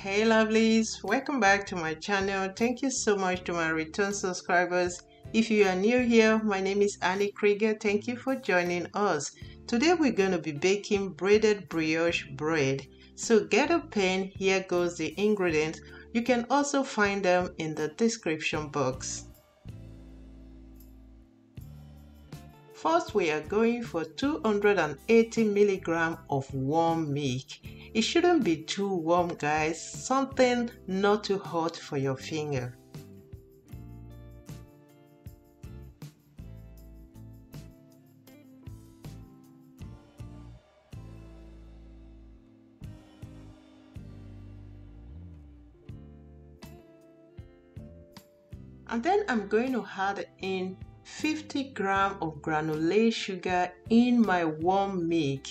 Hey lovelies, welcome back to my channel. Thank you so much to my return subscribers. If you are new here, my name is Anskrieger. Thank you for joining us. Today we're going to be baking braided brioche bread. So get a pen, here goes the ingredients. You can also find them in the description box. First, we are going for 280 milligrams of warm milk. It shouldn't be too warm, guys. Something not too hot for your finger. And then I'm going to add in 50 grams of granulated sugar in my warm milk.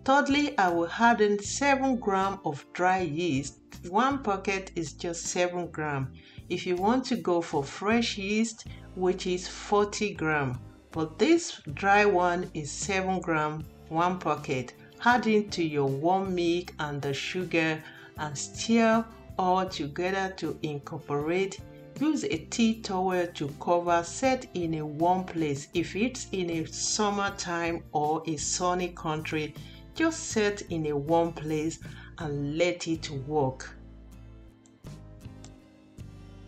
Thirdly, I will add in 7 grams of dry yeast. One packet is just 7 grams. If you want to go for fresh yeast, which is 40 grams, but this dry one is 7 grams, one packet. Add into your warm milk and the sugar and stir all together to incorporate. Use a tea towel to cover, set in a warm place. If it's in a summertime or a sunny country, just set in a warm place and let it work.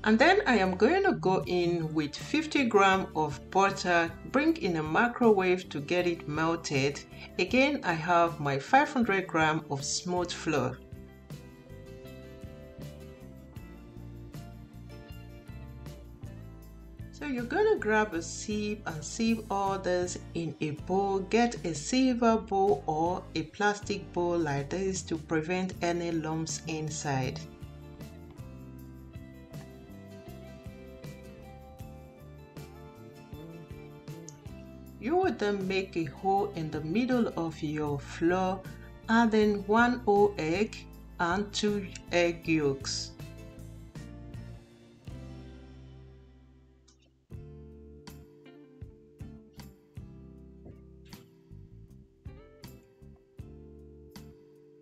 And then I am going to go in with 50 grams of butter, bring in a microwave to get it melted. Again, I have my 500 grams of smooth flour. So you're going to grab a sieve and sieve all this in a bowl. Get a silver bowl or a plastic bowl like this to prevent any lumps inside. You will then make a hole in the middle of your flour, adding 1 whole egg and 2 egg yolks.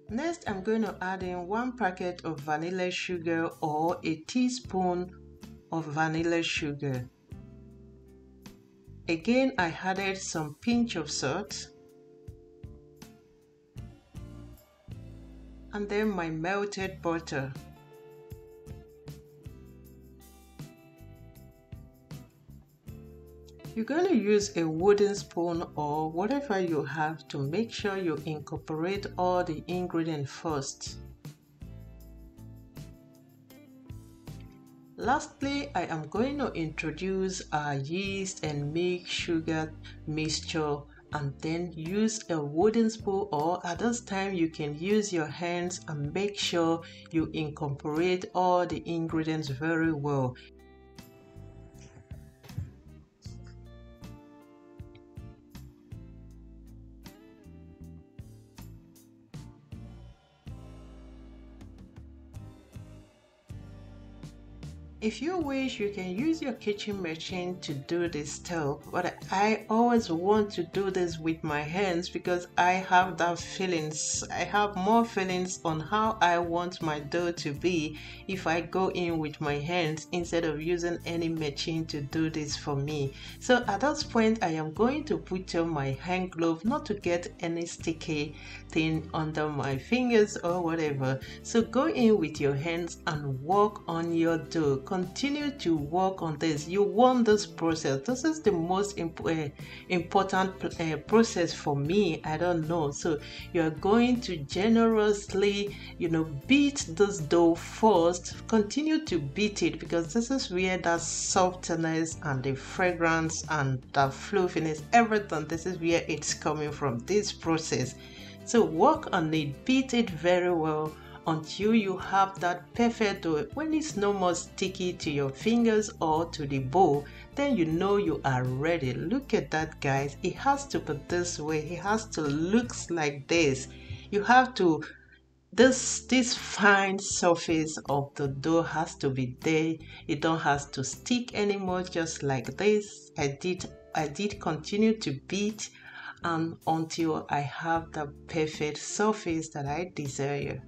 Next, I'm going to add in 1 packet of vanilla sugar or a teaspoon of vanilla sugar. Again, I added some pinch of salt. And then my melted butter. You're going to use a wooden spoon or whatever you have to make sure you incorporate all the ingredients first. Lastly, I am going to introduce our yeast and milk sugar mixture and then use a wooden spoon, or at this time you can use your hands and make sure you incorporate all the ingredients very well. If you wish, you can use your kitchen machine to do this stuff, but I always want to do this with my hands because I have that feelings. I have more feelings on how I want my dough to be if I go in with my hands instead of using any machine to do this for me. So at this point, I am going to put on my hand glove not to get any sticky thing under my fingers or whatever. So go in with your hands and work on your dough. Continue to work on this. You want this process. This is the most important process for me. I don't know. So you are going to generously, beat this dough first. Continue to beat it because this is where that softness and the fragrance and the fluffiness, everything, this is where it's coming from, this process. So work on it, beat it very well until you have that perfect dough. When it's no more sticky to your fingers or to the bowl, then you know you are ready. Look at that, guys. It has to be this way. It has to look like this. You have to, this fine surface of the dough has to be there. It don't have to stick anymore, just like this. I did continue to beat until I have the perfect surface that I desire.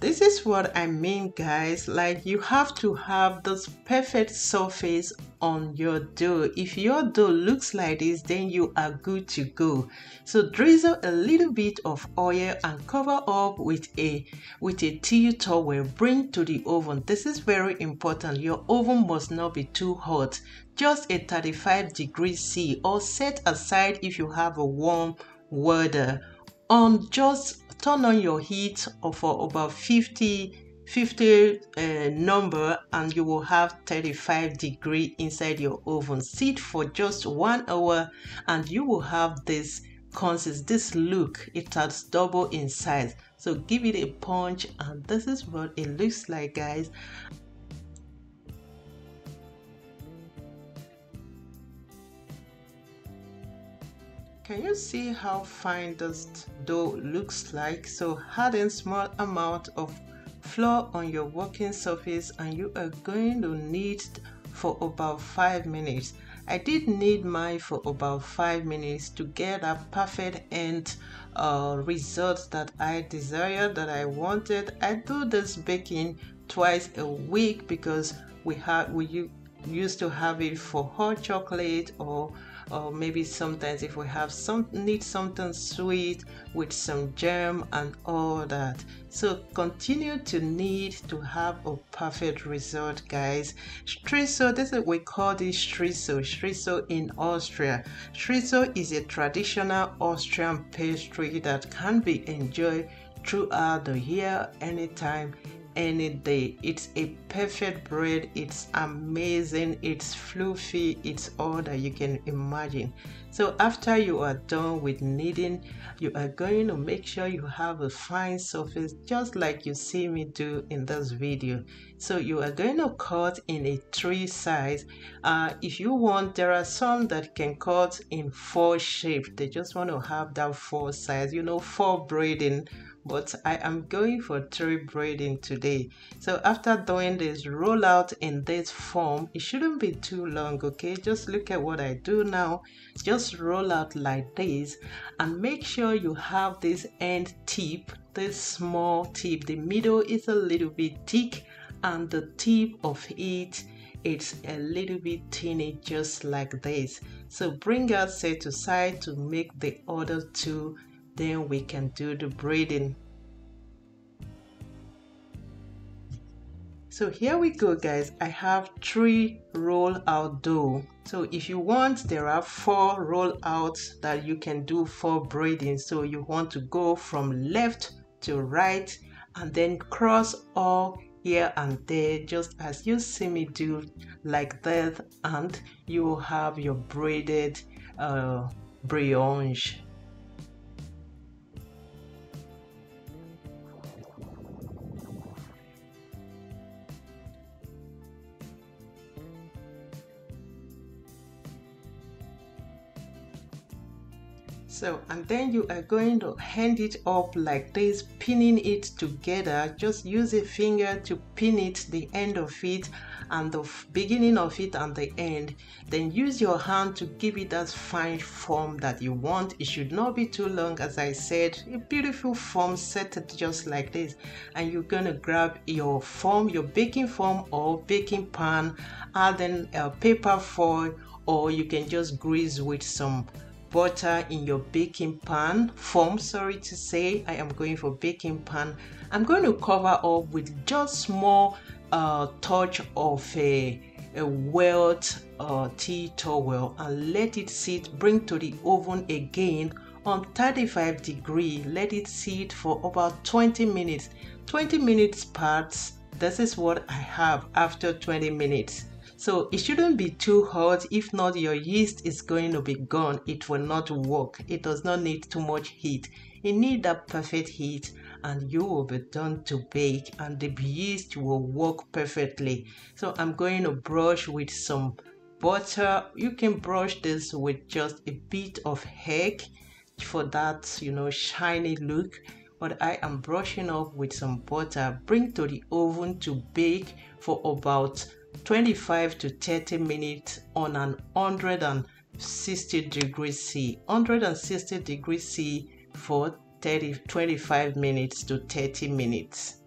This is what I mean, guys. Like, you have to have this perfect surface on your dough. If your dough looks like this, then you are good to go. So drizzle a little bit of oil and cover up with a tea towel. Bring to the oven. This is very important. Your oven must not be too hot. Just a 35 degrees C, or set aside if you have a warm water. Just turn on your heat for about 50 number, and you will have 35 degree inside your oven. Sit for just 1 hour and you will have this this look. It has double in size. So give it a punch, and this is what it looks like, guys. Can you see how fine this dough looks like? So add in small amount of flour on your working surface, and you are going to knead for about 5 minutes. I did knead mine for about 5 minutes to get a perfect end result that I desired, that I wanted. I do this baking twice a week because we used to have it for hot chocolate, or maybe sometimes if we have need something sweet with some jam and all that. So continue to knead to have a perfect result, guys. Strissel, this is, we call this strissel in Austria. Strissel is a traditional Austrian pastry that can be enjoyed throughout the year, anytime, any day. It's a perfect bread. It's amazing, it's fluffy, it's all that you can imagine. So after you are done with kneading, you are going to make sure you have a fine surface, just like you see me do in this video. So you are going to cut in a 3 size. If you want, there are some that can cut in 4 shape. They just want to have that 4 size, 4 braiding, but I am going for 3 braiding today. So after doing this, roll out in this form. It shouldn't be too long, okay? Just look at what I do now. Just roll out like this, and make sure you have this end tip, this small tip. The middle is a little bit thick, and the tip of it's a little bit tiny, just like this. So bring out side to side to make the other 2, then we can do the braiding. So here we go, guys. I have 3 roll out dough. So if you want, there are 4 roll outs that you can do for braiding. So you want to go from left to right and then cross all here and there, just as you see me do, like that, and you will have your braided brioche. So, and then you are going to hand it up like this, pinning it together. Just use a finger to pin it, the end of it and the beginning of it and the end. Then use your hand to give it that fine form that you want. It should not be too long, as I said. A beautiful form, set it just like this, and you're gonna grab your form, your baking form or baking pan, add in paper foil, or you can just grease with some butter in your baking pan form. Sorry to say, I am going for baking pan. I'm going to cover up with just small touch of a wet tea towel and let it sit. Bring to the oven again on 35 degrees. Let it sit for about 20 minutes. 20 minutes parts. This is what I have after 20 minutes. So it shouldn't be too hot. If not, your yeast is going to be gone. It will not work. It does not need too much heat. It needs that perfect heat, and you will be done to bake, and the yeast will work perfectly. So I'm going to brush with some butter. You can brush this with just a bit of egg for that, shiny look. But I am brushing off with some butter. Bring to the oven to bake for about 25 to 30 minutes on an 160 degrees C. 160 degrees C for 25 minutes to 30 minutes.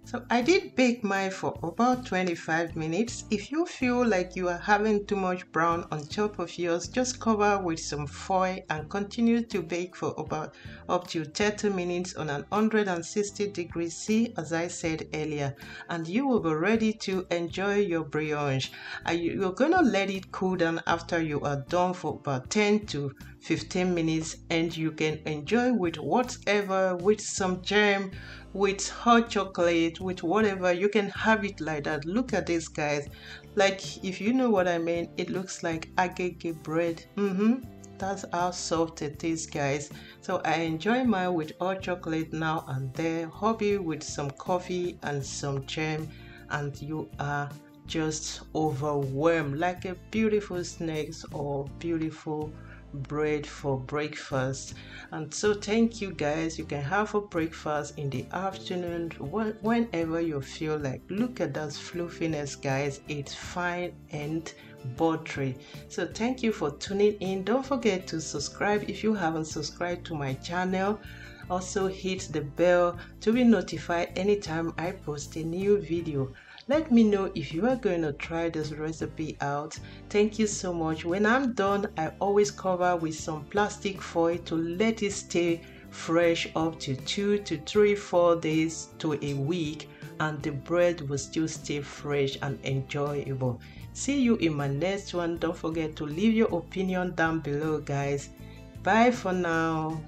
So I did bake mine for about 25 minutes. If you feel like you are having too much brown on top of yours, just cover with some foil and continue to bake for about up to 30 minutes on an 160 degrees C, as I said earlier, and you will be ready to enjoy your brioche. You're gonna let it cool down after you are done for about 10 to 15 minutes, and you can enjoy with whatever, with some jam, with hot chocolate, with whatever. You can have it like that. Look at this, guys. Like, if you know what I mean, it looks like agege bread. That's how soft it is, guys. So I enjoy mine with hot chocolate now and then, hobby with some coffee and some jam, and you are just overwhelmed, like a beautiful snacks or beautiful bread for breakfast. And so thank you, guys. You can have a breakfast in the afternoon, whenever you feel like. Look at that fluffiness, guys. It's fine and buttery. So thank you for tuning in. Don't forget to subscribe if you haven't subscribed to my channel. Also hit the bell to be notified anytime I post a new video. Let me know if you are going to try this recipe out. Thank you so much. When I'm done, I always cover with some plastic foil to let it stay fresh up to 2 to 3, 4 days to a week, and the bread will still stay fresh and enjoyable. See you in my next one. Don't forget to leave your opinion down below, guys. Bye for now.